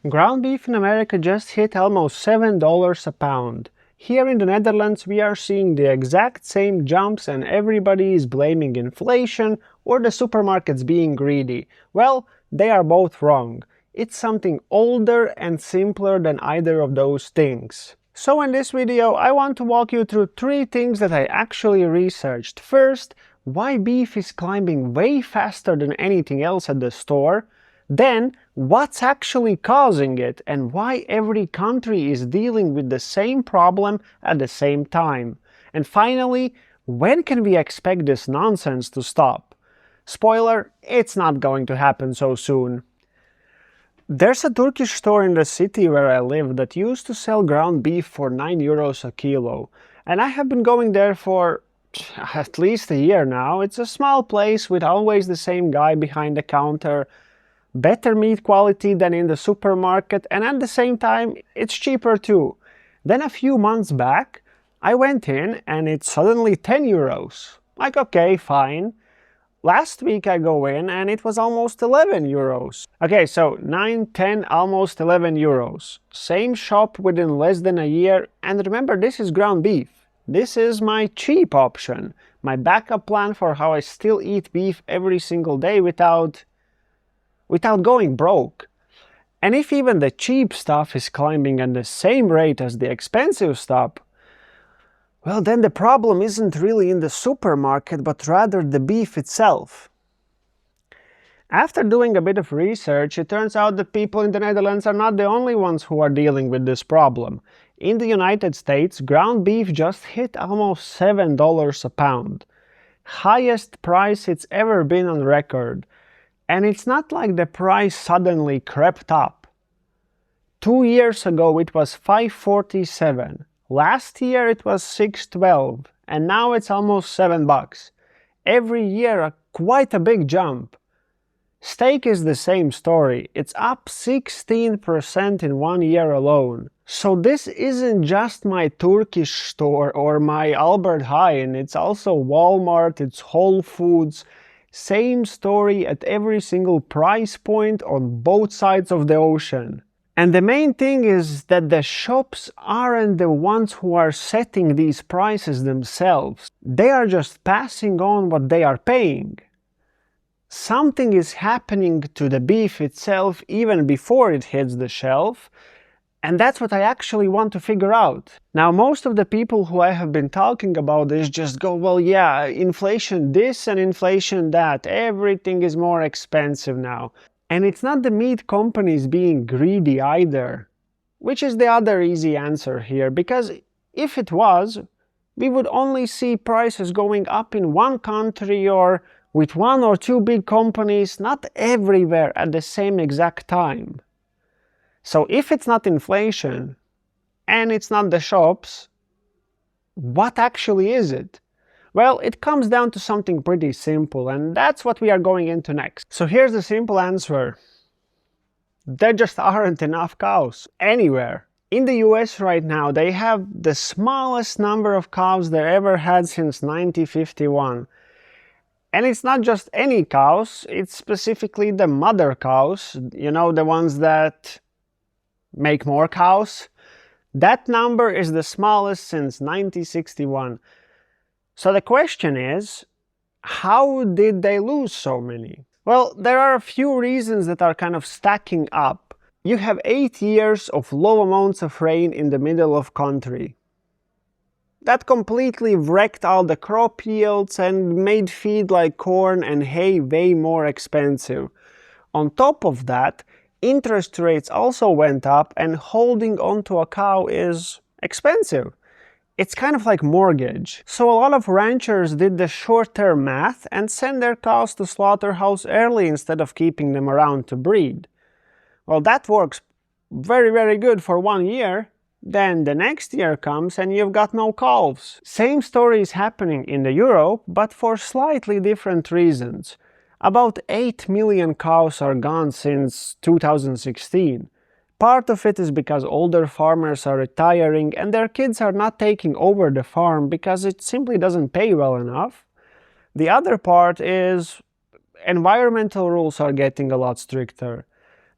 Ground beef in America just hit almost $7 a pound. Here in the Netherlands we are seeing the exact same jumps and everybody is blaming inflation or the supermarkets being greedy. Well, they are both wrong. It's something older and simpler than either of those things. So in this video I want to walk you through 3 things that I actually researched. First, why beef is climbing way faster than anything else at the store. Then, what's actually causing it and why every country is dealing with the same problem at the same time. And finally, when can we expect this nonsense to stop? Spoiler, it's not going to happen so soon. There's a Turkish store in the city where I live that used to sell ground beef for €9 a kilo. And I have been going there for at least a year now. It's a small place with always the same guy behind the counter. Better meat quality than in the supermarket, and at the same time it's cheaper too. Then a few months back I went in and it's suddenly €10. Like, okay, fine. Last week I go in and it was almost €11. Okay, so 9, 10, almost €11. Same shop within less than a year, and remember, this is ground beef. This is my cheap option, my backup plan for how I still eat beef every single day without going broke. And if even the cheap stuff is climbing at the same rate as the expensive stuff, well, then the problem isn't really in the supermarket, but rather the beef itself. After doing a bit of research, it turns out that people in the Netherlands are not the only ones who are dealing with this problem. In the United States, ground beef just hit almost $7 a pound. Highest price it's ever been on record. And it's not like the price suddenly crept up. 2 years ago it was $5.47. Last year it was $6.12. And now it's almost $7. Every year quite a big jump. Steak is the same story. It's up 16% in 1 year alone. So this isn't just my Turkish store or my Albert Heijn. It's also Walmart, it's Whole Foods. Same story at every single price point on both sides of the ocean. And the main thing is that the shops aren't the ones who are setting these prices themselves. They are just passing on what they are paying. Something is happening to the beef itself even before it hits the shelf. And that's what I actually want to figure out. Now, most of the people who I have been talking about this just go, well, yeah, inflation this and inflation that. Everything is more expensive now. And it's not the meat companies being greedy either. Which is the other easy answer here. Because if it was, we would only see prices going up in one country or with 1 or 2 big companies, not everywhere at the same exact time. So if it's not inflation, and it's not the shops, what actually is it? Well, it comes down to something pretty simple, and that's what we are going into next. So here's the simple answer. There just aren't enough cows anywhere. In the US right now, they have the smallest number of cows they ever had since 1951. And it's not just any cows, it's specifically the mother cows, you know, the ones that make more cows. That number is the smallest since 1961. So the question is, how did they lose so many? Well, there are a few reasons that are kind of stacking up. You have 8 years of low amounts of rain in the middle of country. That completely wrecked all the crop yields and made feed like corn and hay way more expensive. On top of that, interest rates also went up, and holding onto a cow is expensive. It's kind of like mortgage. So a lot of ranchers did the short-term math and sent their cows to slaughterhouse early instead of keeping them around to breed. Well, that works very, very good for 1 year. Then the next year comes and you've got no calves. Same story is happening in the Europe, but for slightly different reasons. About 8 million cows are gone since 2016. Part of it is because older farmers are retiring and their kids are not taking over the farm because it simply doesn't pay well enough. The other part is environmental rules are getting a lot stricter.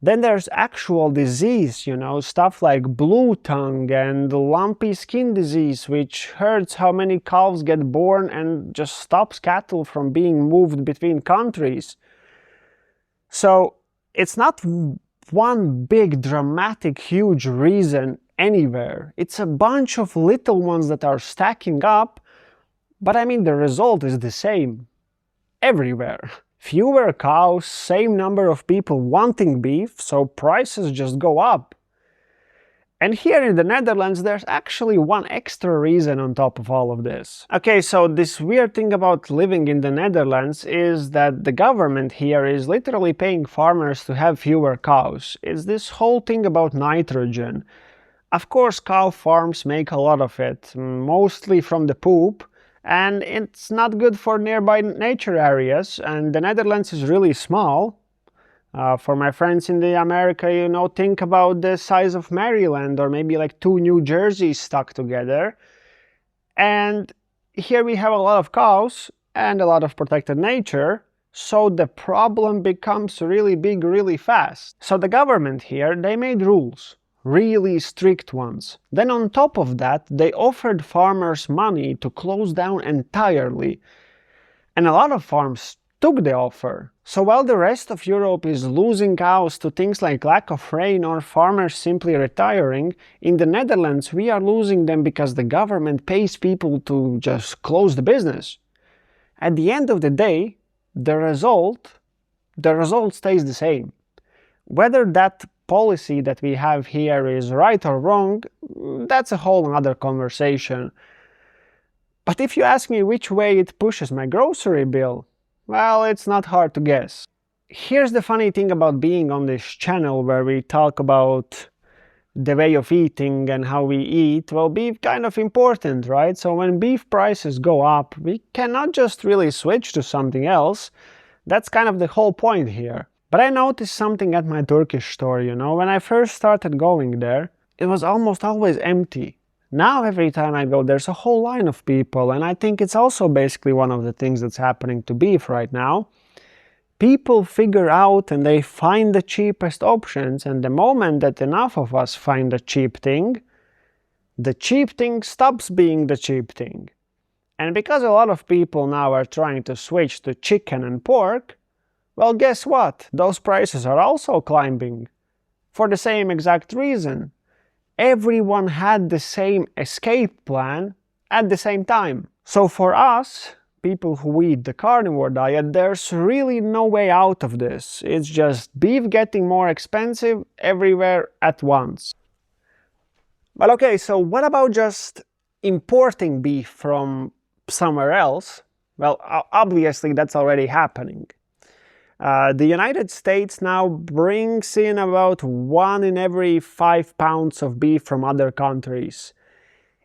Then there's actual disease, stuff like blue tongue and lumpy skin disease, which hurts how many calves get born and just stops cattle from being moved between countries. So it's not one big dramatic huge reason anywhere. It's a bunch of little ones that are stacking up, but I mean the result is the same everywhere. Fewer cows, same number of people wanting beef, so prices just go up. And here in the Netherlands, there's actually one extra reason on top of all of this. Okay, so this weird thing about living in the Netherlands is that the government here is literally paying farmers to have fewer cows. It's this whole thing about nitrogen. Of course, cow farms make a lot of it, mostly from the poop, and it's not good for nearby nature areas, and the Netherlands is really small. For my friends in the America, think about the size of Maryland or maybe like 2 New Jerseys stuck together. And here we have a lot of cows and a lot of protected nature, so the problem becomes really big really fast. So the government here, they made rules. Really strict ones. Then on top of that, they offered farmers money to close down entirely. And a lot of farms took the offer. So while the rest of Europe is losing cows to things like lack of rain or farmers simply retiring, in the Netherlands we are losing them because the government pays people to just close the business. At the end of the day, the result stays the same. Whether that policy that we have here is right or wrong, that's a whole other conversation. But if you ask me which way it pushes my grocery bill, well, it's not hard to guess. Here's the funny thing about being on this channel where we talk about the way of eating and how we eat. Well, beef kind of important, right? So when beef prices go up, we cannot just really switch to something else. That's kind of the whole point here. But I noticed something at my Turkish store, when I first started going there, it was almost always empty. Now every time I go, there's a whole line of people, and I think it's also basically one of the things that's happening to beef right now. People figure out and they find the cheapest options, and the moment that enough of us find the cheap thing stops being the cheap thing. And because a lot of people now are trying to switch to chicken and pork, well, guess what? Those prices are also climbing. For the same exact reason. Everyone had the same escape plan at the same time. So for us, people who eat the carnivore diet, there's really no way out of this. It's just beef getting more expensive everywhere at once. But okay, so what about just importing beef from somewhere else? Well, obviously that's already happening. The United States now brings in about 1 in every 5 pounds of beef from other countries.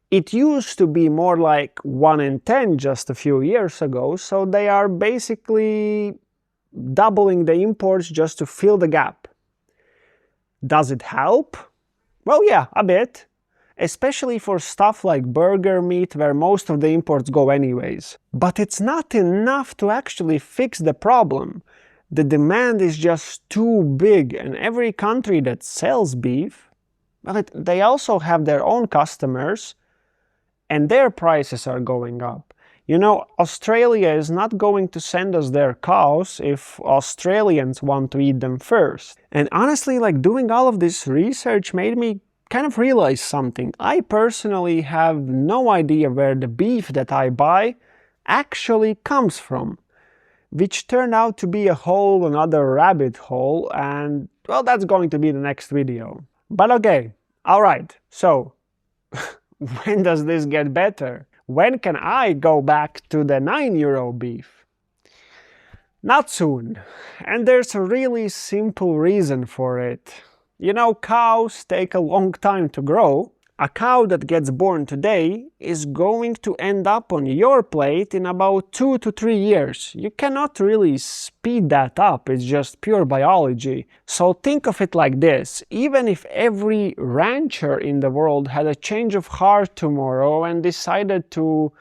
It used to be more like 1 in 10 just a few years ago, so they are basically doubling the imports just to fill the gap. Does it help? Well, yeah, a bit. Especially for stuff like burger meat where most of the imports go anyways. But it's not enough to actually fix the problem. The demand is just too big, and every country that sells beef, well, they also have their own customers, and their prices are going up. Australia is not going to send us their cows if Australians want to eat them first. And honestly, doing all of this research made me kind of realize something. I personally have no idea where the beef that I buy actually comes from. Which turned out to be a whole another rabbit hole, and well, that's going to be the next video. But okay, alright, so when does this get better? When can I go back to the €9 beef? Not soon, and there's a really simple reason for it. Cows take a long time to grow. A cow that gets born today is going to end up on your plate in about 2 to 3 years. You cannot really speed that up, it's just pure biology. So think of it like this: even if every rancher in the world had a change of heart tomorrow and decided to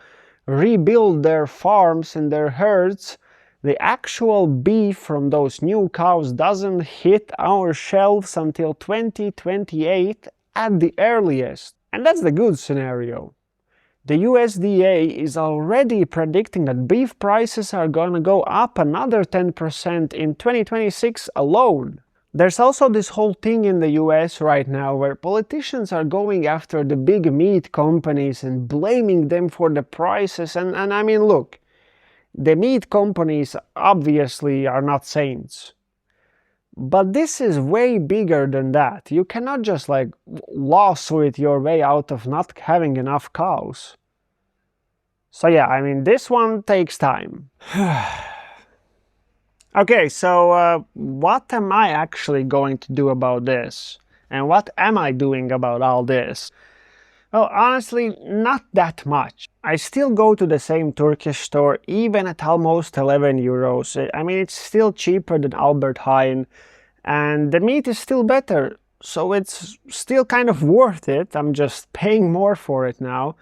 rebuild their farms and their herds, the actual beef from those new cows doesn't hit our shelves until 2028 at the earliest. And that's the good scenario. The USDA is already predicting that beef prices are gonna go up another 10% in 2026 alone. There's also this whole thing in the US right now where politicians are going after the big meat companies and blaming them for the prices, and I mean, look, the meat companies obviously are not saints. But this is way bigger than that. You cannot just like lawsuit your way out of not having enough cows. So yeah, I mean, this one takes time. Okay, so what am I actually going to do about this? And what am I doing about all this? Well, honestly, not that much. I still go to the same Turkish store even at almost 11 euros. I mean, it's still cheaper than Albert Heijn, and the meat is still better, so it's still kind of worth it. I'm just paying more for it now,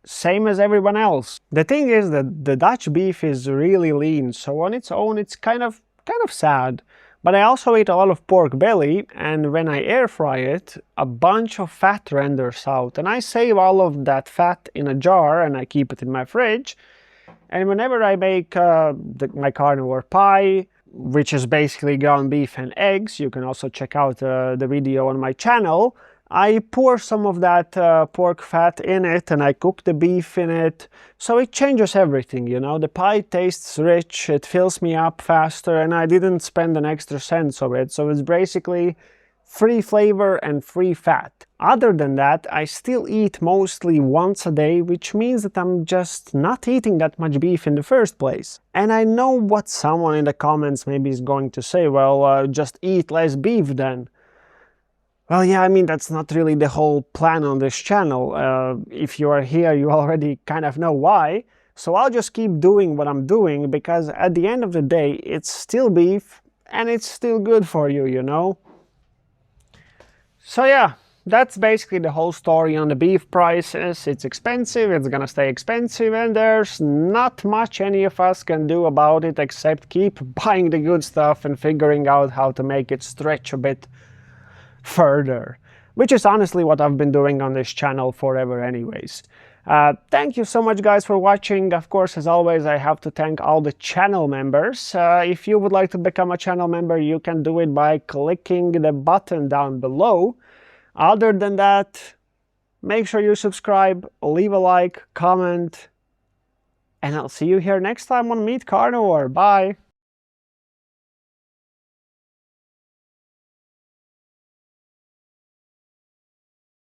same as everyone else. The thing is that the Dutch beef is really lean, so on its own it's kind of sad. But I also eat a lot of pork belly, and when I air fry it, a bunch of fat renders out, and I save all of that fat in a jar and I keep it in my fridge. And whenever I make my carnivore pie, which is basically ground beef and eggs, you can also check out the video on my channel, I pour some of that pork fat in it and I cook the beef in it, so it changes everything, you know. The pie tastes rich, it fills me up faster, and I didn't spend an extra cent of it, so it's basically free flavor and free fat. Other than that, I still eat mostly once a day, which means that I'm just not eating that much beef in the first place. And I know what someone in the comments maybe is going to say, well, just eat less beef then. Well, yeah, I mean, that's not really the whole plan on this channel. If you are here, you already kind of know why. So I'll just keep doing what I'm doing, because at the end of the day, it's still beef and it's still good for you, you know? So yeah, that's basically the whole story on the beef prices. It's expensive, it's gonna stay expensive, and there's not much any of us can do about it except keep buying the good stuff and figuring out how to make it stretch a bit further, which is honestly what I've been doing on this channel forever anyways. Thank you so much guys for watching. Of course, as always, I have to thank all the channel members. If you would like to become a channel member, you can do it by clicking the button down below. Other than that, make sure you subscribe, leave a like, comment, and I'll see you here next time on Meat Carnivore. Bye!